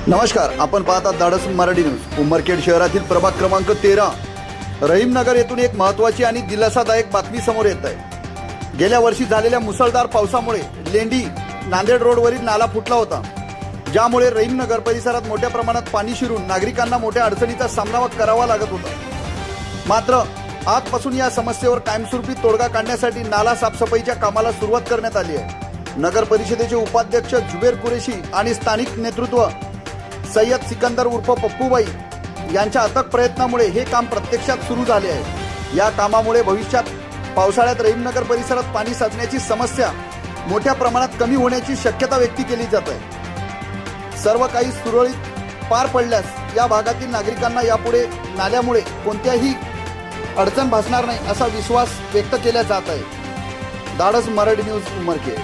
नमस्कार, आपण पाहतात धाडस मराठी न्यूज। उमरखेड शहरातील प्रभाग क्रमांक 13 रहीमनगर येथून एक महत्त्वाची आणि दिलासादायक बातमी समोर येत आहे। गेल्या वर्षी झालेल्या मुसळधार पावसामुळे लेंडी नांदेड रोडवरील नाला फुटला होता, ज्यामुळे रहीमनगर परिसरात मोठ्या प्रमाणात पाणी शिरून नागरिकांना मोठ्या अडचणीचा सामना करावा लागत होता। मात्र आजपासून या समस्येवर कायमस्वरूपी तोडगा काढण्यासाठी नाला साफसफाईच्या कामाला सुरुवात करण्यात आली आहे। नगर परिषदेचे उपाध्यक्ष जुबेर कुरेशी आणि स्थानिक नेतृत्व सय्यद सिकंदर उर्फ पप्पूबाई यांच्या अथक प्रयत्नामुळे हे काम प्रत्यक्षात सुरू झाले आहे। या कामामुळे भविष्यात पावसाळ्यात रहीमनगर परिसरात पाणी साचण्याची समस्या मोठ्या प्रमाणात कमी होण्याची शक्यता व्यक्त केली जात आहे। सर्व काही सुरळीत पार पडल्यास या भागातील नागरिकांना यापुढे नाल्यामुळे कोणत्याही अडचण भासणार नाही असा विश्वास व्यक्त केला जात आहे। धाडस मराठी न्यूज उमरखेड।